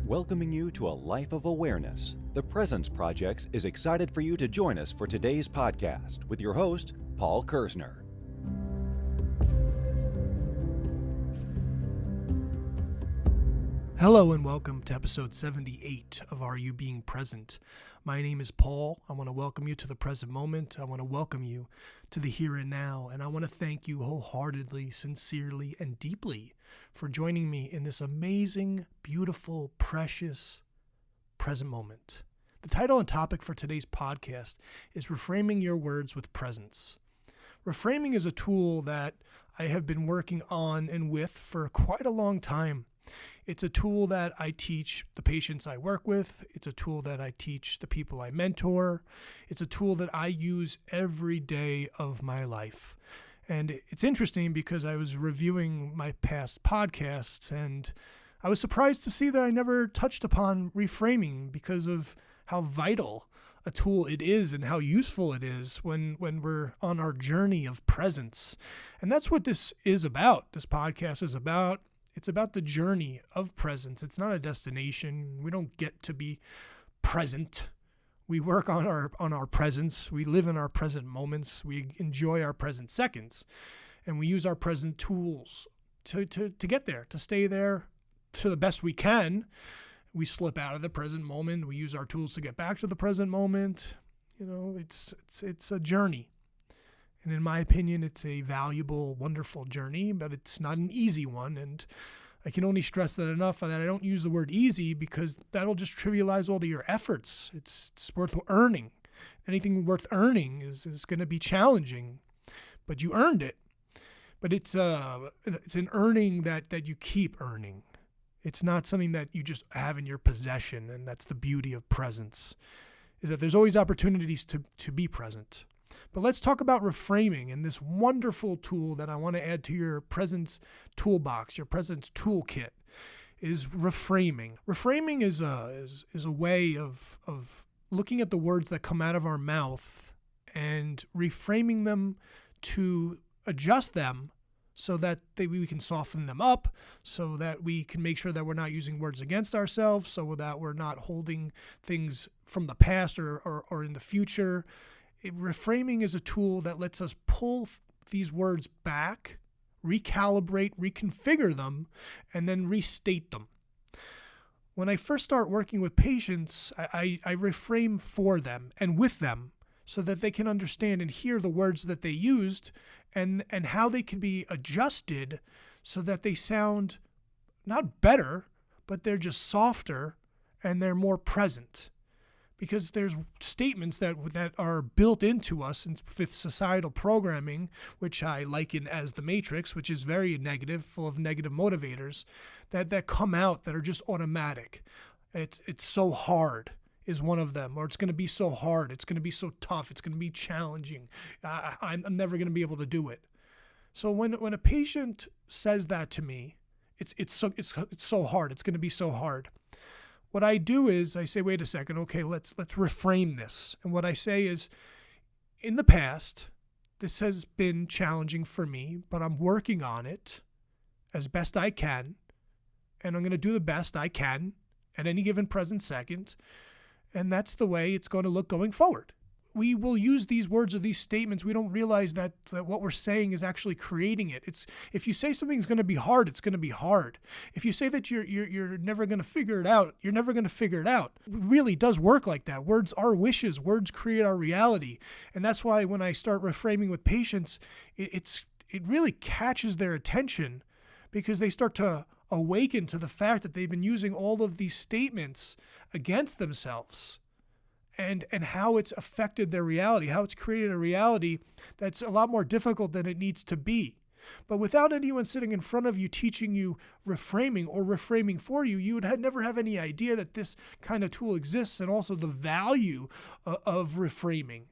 Welcoming you to a life of awareness, the Presence Project is excited for you to join us for today's podcast with your host, Paul Kersner. Hello and welcome to episode 78 of Are You Being Present? My name is Paul. I want to welcome you to the present moment. I want to welcome you to the here and now. And I want to thank you wholeheartedly, sincerely, and deeply for joining me in this amazing, beautiful, precious present moment. The title and topic for today's podcast is Reframing Your Words with Presence. Reframing is a tool that I have been working on and with for quite a long time. It's a tool that I teach the patients I work with. It's a tool that I teach the people I mentor. It's a tool that I use every day of my life. And it's interesting because I was reviewing my past podcasts and I was surprised to see that I never touched upon reframing because of how vital a tool it is and how useful it is when we're on our journey of presence. And that's what this is about. This podcast is about. It's about the journey of presence. It's not a destination. We don't get to be present. We work on our presence. We live in our present moments. We enjoy our present seconds. And we use our present tools to get there, to stay there to the best we can. We slip out of the present moment. We use our tools to get back to the present moment. You know, it's a journey. And in my opinion, it's a valuable, wonderful journey, but it's not an easy one. And I can only stress that enough that I don't use the word easy because that'll just trivialize all of your efforts. It's worth earning. Anything worth earning is going to be challenging, but you earned it. But it's an earning that you keep earning. It's not something that you just have in your possession, and that's the beauty of presence, is that there's always opportunities to be present. But let's talk about reframing and this wonderful tool that I want to add to your presence toolbox, your presence toolkit, is reframing. Reframing is a way of looking at the words that come out of our mouth and reframing them to adjust them so that we can soften them up, so that we can make sure that we're not using words against ourselves, so that we're not holding things from the past or in the future. Reframing is a tool that lets us pull these words back, recalibrate, reconfigure them, and then restate them. When I first start working with patients, I reframe for them and with them so that they can understand and hear the words that they used and how they can be adjusted so that they sound not better, but they're just softer and they're more present. Because there's statements that are built into us with societal programming, which I liken as the Matrix, which is very negative, full of negative motivators, that come out that are just automatic. It's so hard is one of them, or it's going to be so hard, it's going to be so tough, it's going to be challenging. I'm never going to be able to do it. So when a patient says that to me, it's so hard, it's going to be so hard. What I do is I say, wait a second, okay, let's reframe this. And what I say is, in the past, this has been challenging for me, but I'm working on it as best I can, and I'm going to do the best I can at any given present second, and that's the way it's going to look going forward. We will use these words or these statements. We don't realize that what we're saying is actually creating it. It's if you say something's going to be hard, it's going to be hard. If you say that you're never going to figure it out, you're never going to figure it out. It really does work like that. Words are wishes. Words create our reality. And that's why when I start reframing with patients, it really catches their attention because they start to awaken to the fact that they've been using all of these statements against themselves. And how it's affected their reality, how it's created a reality that's a lot more difficult than it needs to be. But without anyone sitting in front of you teaching you reframing or reframing for you, you would never have any idea that this kind of tool exists and also the value of reframing.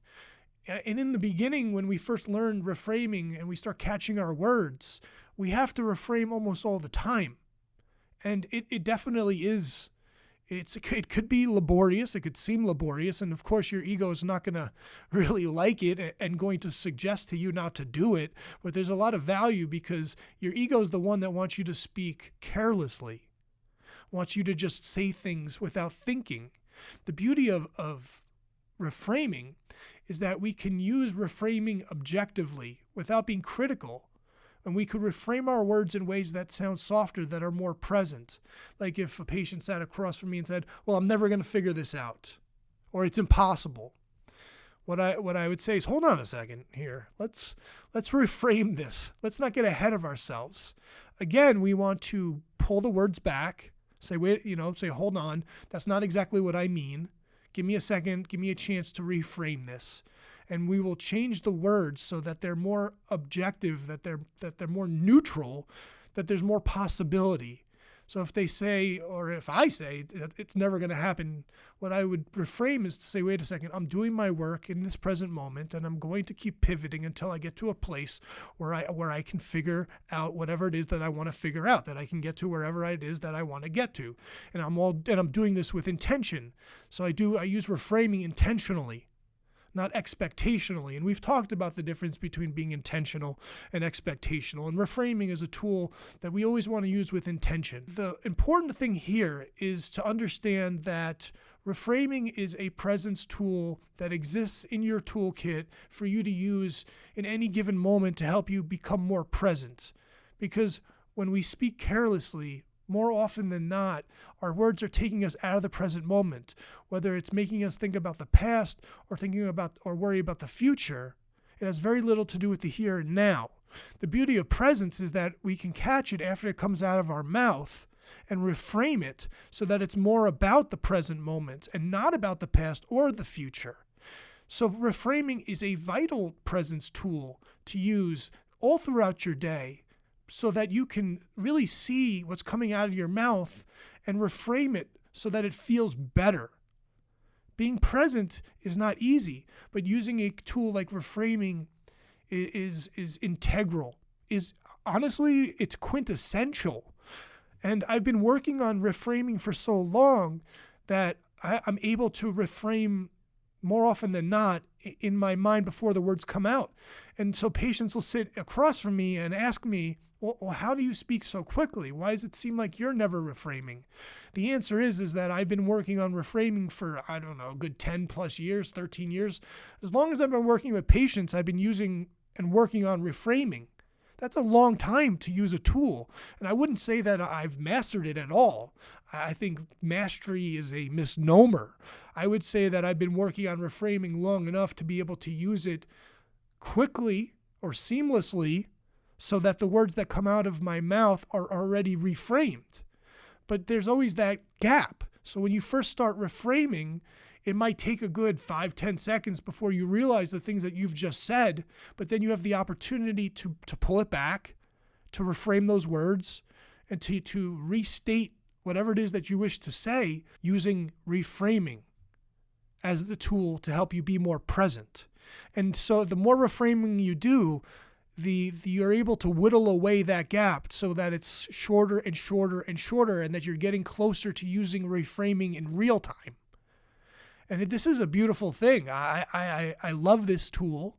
And in the beginning, when we first learned reframing and we start catching our words, we have to reframe almost all the time. And it definitely is. It could be laborious. It could seem laborious. And of course, your ego is not going to really like it and going to suggest to you not to do it. But there's a lot of value because your ego is the one that wants you to speak carelessly. wants you to just say things without thinking. The beauty of reframing is that we can use reframing objectively without being critical. And we could reframe our words in ways that sound softer, that are more present. Like if a patient sat across from me and said, well, I'm never going to figure this out, or it's impossible. What I would say is, hold on a second here. Let's reframe this. Let's not get ahead of ourselves. Again, we want to pull the words back, say, hold on. That's not exactly what I mean. Give me a second. Give me a chance to reframe this. And we will change the words so that they're more objective, that they're more neutral, that there's more possibility. So if they say, or if I say, it's never going to happen, what I would reframe is to say, wait a second, I'm doing my work in this present moment, and I'm going to keep pivoting until I get to a place where I can figure out whatever it is that I want to figure out, that I can get to wherever it is that I want to get to. And I'm doing this with intention. So I use reframing intentionally, not expectationally. And we've talked about the difference between being intentional and expectational. And reframing is a tool that we always want to use with intention. The important thing here is to understand that reframing is a presence tool that exists in your toolkit for you to use in any given moment to help you become more present. Because when we speak carelessly, more often than not, our words are taking us out of the present moment, whether it's making us think about the past or thinking about or worry about the future. It has very little to do with the here and now. The beauty of presence is that we can catch it after it comes out of our mouth and reframe it so that it's more about the present moment and not about the past or the future. So reframing is a vital presence tool to use all throughout your day, so that you can really see what's coming out of your mouth and reframe it so that it feels better. Being present is not easy, but using a tool like reframing is integral. Honestly, it's quintessential. And I've been working on reframing for so long that I'm able to reframe more often than not in my mind before the words come out. And so patients will sit across from me and ask me, well, how do you speak so quickly? Why does it seem like you're never reframing? The answer is that I've been working on reframing for, a good 10 plus years, 13 years. As long as I've been working with patients, I've been using and working on reframing. That's a long time to use a tool. And I wouldn't say that I've mastered it at all. I think mastery is a misnomer. I would say that I've been working on reframing long enough to be able to use it quickly or seamlessly so that the words that come out of my mouth are already reframed. But there's always that gap. So when you first start reframing, it might take a good 5-10 seconds before you realize the things that you've just said, but then you have the opportunity to pull it back, to reframe those words, and to restate whatever it is that you wish to say using reframing as the tool to help you be more present. And so the more reframing you do, you're able to whittle away that gap so that it's shorter and shorter and shorter, and that you're getting closer to using reframing in real time. And this is a beautiful thing. I love this tool.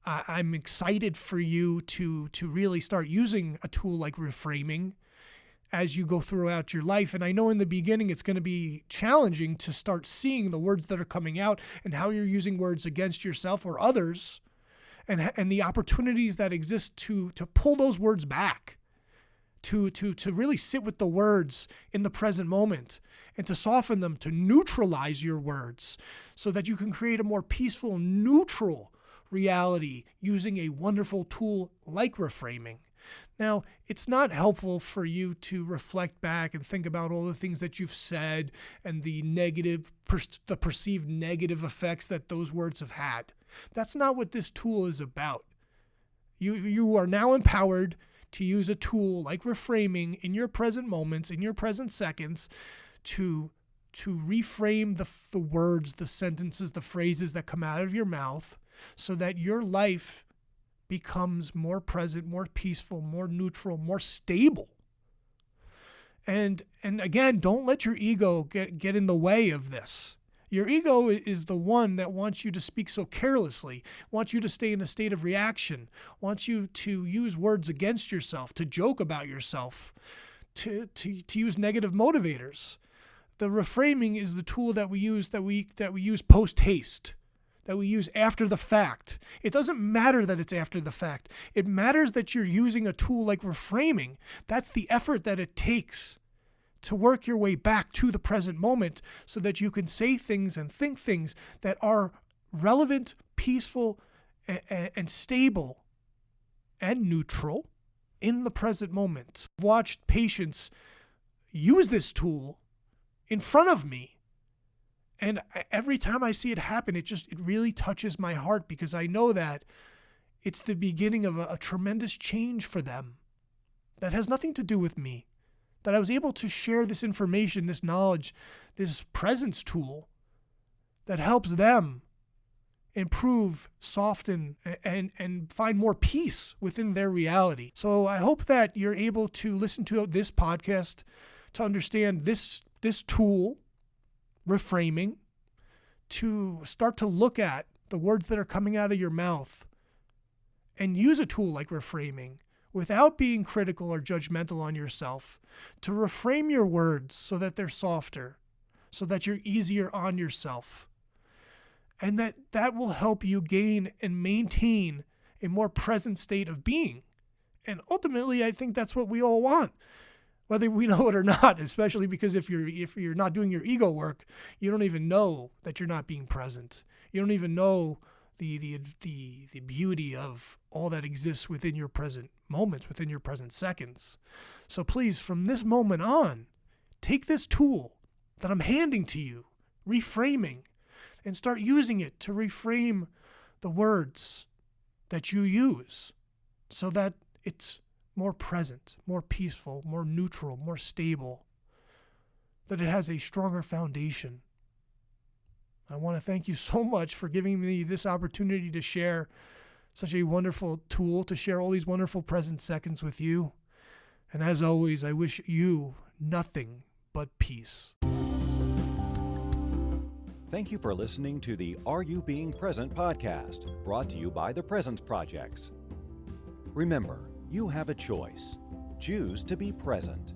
I'm excited for you to really start using a tool like reframing as you go throughout your life. And I know in the beginning it's going to be challenging to start seeing the words that are coming out and how you're using words against yourself or others, and the opportunities that exist to pull those words back, to really sit with the words in the present moment and to soften them, to neutralize your words so that you can create a more peaceful, neutral reality using a wonderful tool like reframing. Now, it's not helpful for you to reflect back and think about all the things that you've said and the perceived negative effects that those words have had. That's not what this tool is about. You are now empowered to use a tool like reframing in your present moments, in your present seconds, to reframe the words, the sentences, the phrases that come out of your mouth so that your life becomes more present, more peaceful, more neutral, more stable. And again, don't let your ego get in the way of this. Your ego is the one that wants you to speak so carelessly, wants you to stay in a state of reaction, wants you to use words against yourself, to joke about yourself, to use negative motivators. The reframing is the tool that we use post haste, that we use after the fact. It doesn't matter that it's after the fact. It matters that you're using a tool like reframing. That's the effort that it takes to work your way back to the present moment so that you can say things and think things that are relevant, peaceful, and stable and neutral in the present moment. I've watched patients use this tool in front of me, and every time I see it happen, it really touches my heart, because I know that it's the beginning of a tremendous change for them that has nothing to do with me. That I was able to share this information, this knowledge, this presence tool that helps them improve, soften, and find more peace within their reality. So I hope that you're able to listen to this podcast to understand this tool, reframing, to start to look at the words that are coming out of your mouth and use a tool like reframing without being critical or judgmental on yourself, to reframe your words so that they're softer, so that you're easier on yourself. And that will help you gain and maintain a more present state of being. And ultimately, I think that's what we all want, whether we know it or not, especially because if you're not doing your ego work, you don't even know that you're not being present. You don't even know the beauty of all that exists within your present moments, within your present seconds. So please, from this moment on, take this tool that I'm handing to you, reframing, and start using it to reframe the words that you use so that it's more present, more peaceful, more neutral, more stable, that it has a stronger foundation. I want to thank you so much for giving me this opportunity to share such a wonderful tool, to share all these wonderful present seconds with you. And as always, I wish you nothing but peace. Thank you for listening to the Are You Being Present podcast, brought to you by the Presence Projects. Remember, you have a choice. Choose to be present.